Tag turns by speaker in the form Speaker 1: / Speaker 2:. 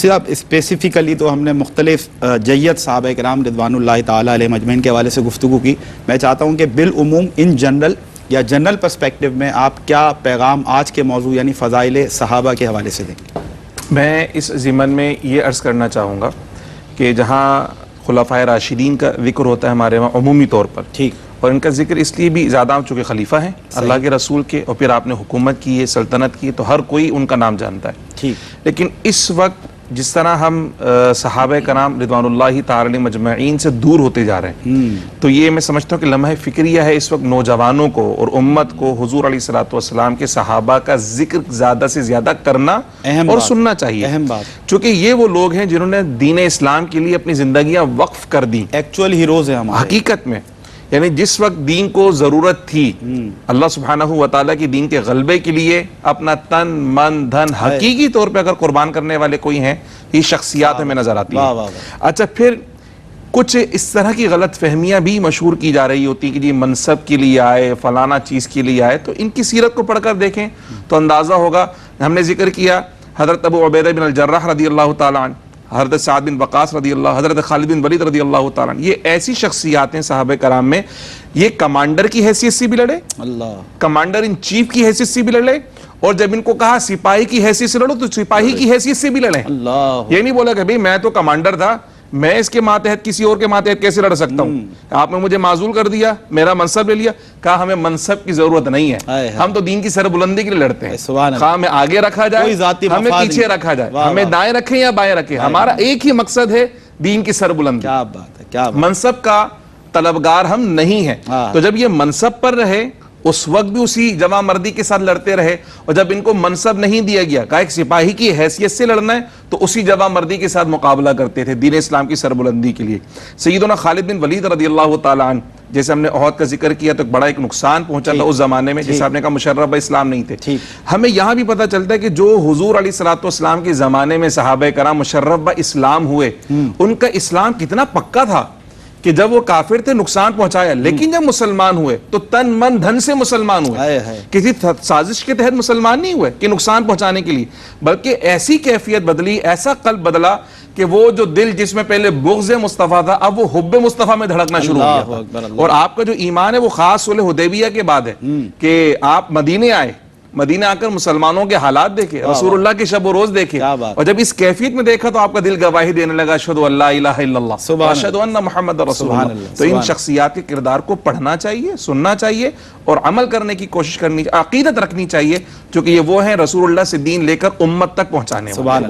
Speaker 1: ناصر صاحب اسپیسیفکلی تو ہم نے مختلف جیت صحابہ کرام رضوان اللہ تعالیٰ علیہ مجمعین کے حوالے سے گفتگو کی. میں چاہتا ہوں کہ بالعموم ان جنرل یا جنرل پرسپیکٹیو میں آپ کیا پیغام آج کے موضوع یعنی فضائل صحابہ کے حوالے سے دیں گے؟
Speaker 2: میں اس ضمن میں یہ عرض کرنا چاہوں گا کہ جہاں خلفائے راشدین کا ذکر ہوتا ہے ہمارے وہاں عمومی طور پر، ٹھیک، اور ان کا ذکر اس لیے بھی زیادہ چونکہ خلیفہ ہیں اللہ کے رسول کے، اور پھر آپ نے حکومت کی ہے، سلطنت کی ہے، تو ہر کوئی ان کا نام جانتا ہے. ٹھیک، لیکن اس وقت جس طرح ہم صحابہ کرام رضوان اللہ تعالی مجمعین سے دور ہوتے جا رہے ہیں، تو یہ میں سمجھتا ہوں کہ لمحہ فکریہ ہے اس وقت نوجوانوں کو اور امت کو حضور علیہ الصلوۃ والسلام کے صحابہ کا ذکر زیادہ سے زیادہ کرنا اور سننا چاہیے. اہم بات، چونکہ یہ وہ لوگ ہیں جنہوں نے دین اسلام کے لیے اپنی زندگیاں وقف کر دی،
Speaker 1: ایکچوئل ہیروز ہیں ہمارے
Speaker 2: حقیقت میں. یعنی جس وقت دین کو ضرورت تھی اللہ سبحانہ و تعالیٰ کی دین کے غلبے کے لیے اپنا تن من دھن حقیقی طور پہ اگر قربان کرنے والے کوئی ہیں، یہ شخصیات ہمیں نظر آتی ہیں. اچھا، پھر کچھ اس طرح کی غلط فہمیاں بھی مشہور کی جا رہی ہوتی کہ جی منصب کے لیے آئے، فلانا چیز کے لیے آئے. تو ان کی سیرت کو پڑھ کر دیکھیں تو اندازہ ہوگا. ہم نے ذکر کیا حضرت ابو عبیدہ بن الجراح رضی اللہ تعالیٰ عنہ، حضرت سعد بن وقاص رضی اللہ، حضرت خالد بن ولید رضی اللہ تعالیٰ عنہ. یہ ایسی شخصیات ہیں صحابہ کرام میں، یہ کمانڈر کی حیثیت سے بھی لڑے، کمانڈر ان چیف کی حیثیت سے بھی لڑے، اور جب ان کو کہا سپاہی کی حیثیت سے لڑو تو سپاہی کی حیثیت سے بھی لڑے. یہ نہیں بولا کہ بھئی میں تو کمانڈر تھا، میں اس کے ماتحت کسی اور کے ماتحت کیسے لڑ سکتا ہوں، آپ نے مجھے معزول کر دیا، میرا منصب لے لیا. کہا ہمیں منصب کی ضرورت نہیں ہے، ہم تو دین کی سربلندی کے لیے لڑتے ہیں. خواہ ہمیں آگے رکھا جائے، ہمیں پیچھے رکھا جائے، ہمیں دائیں رکھیں یا بائیں رکھیں، ہمارا ایک ہی مقصد ہے دین کی سربلندی. کیا بات ہے، کیا منصب کا طلبگار ہم نہیں ہیں. تو جب یہ منصب پر رہے اس وقت بھی اسی جوان مردی کے ساتھ لڑتے رہے، اور جب ان کو منصب نہیں دیا گیا، کہا ایک سپاہی کی حیثیت سے لڑنا ہے، تو اسی جوان مردی کے ساتھ مقابلہ کرتے تھے دین اسلام کی سربلندی کے لیے. سیدنا خالد بن ولید رضی اللہ تعالیٰ عنہ، جیسے ہم نے احد کا ذکر کیا تو بڑا ایک نقصان پہنچا تھا اس زمانے میں، جیسے آپ نے کہا مشرف اسلام نہیں تھے. ہمیں یہاں بھی پتہ چلتا ہے کہ جو حضور علیہ الصلوۃ والسلام کے زمانے میں صحابہ کرام مشرف اسلام ہوئے، ان کا اسلام کتنا پکا تھا کہ جب وہ کافر تھے نقصان پہنچایا، لیکن جب مسلمان ہوئے تو تن من دھن سے مسلمان ہوئے. کسی سازش کے تحت مسلمان نہیں ہوئے کہ نقصان پہنچانے کے لیے، بلکہ ایسی کیفیت بدلی، ایسا قلب بدلا کہ وہ جو دل جس میں پہلے بغض مصطفیٰ تھا اب وہ حب مصطفیٰ میں دھڑکنا شروع ہو گیا. اور آپ کا جو ایمان ہے وہ خاص صلح حدیبیہ کے بعد ہے کہ آپ مدینے آئے، مدینہ آ کر مسلمانوں کے حالات دیکھے، رسول اللہ کے شب و روز دیکھے، اور جب اس کیفیت میں دیکھا تو آپ کا دل گواہی دینے لگا اشہد ان لا الہ الا اللہ اشہد ان محمد رسول اللہ. تو ان شخصیات کے کردار کو پڑھنا چاہیے، سننا چاہیے، اور عمل کرنے کی کوشش کرنی، عقیدت رکھنی چاہیے، کیونکہ یہ وہ ہیں رسول اللہ سے دین لے کر امت تک پہنچانے والے.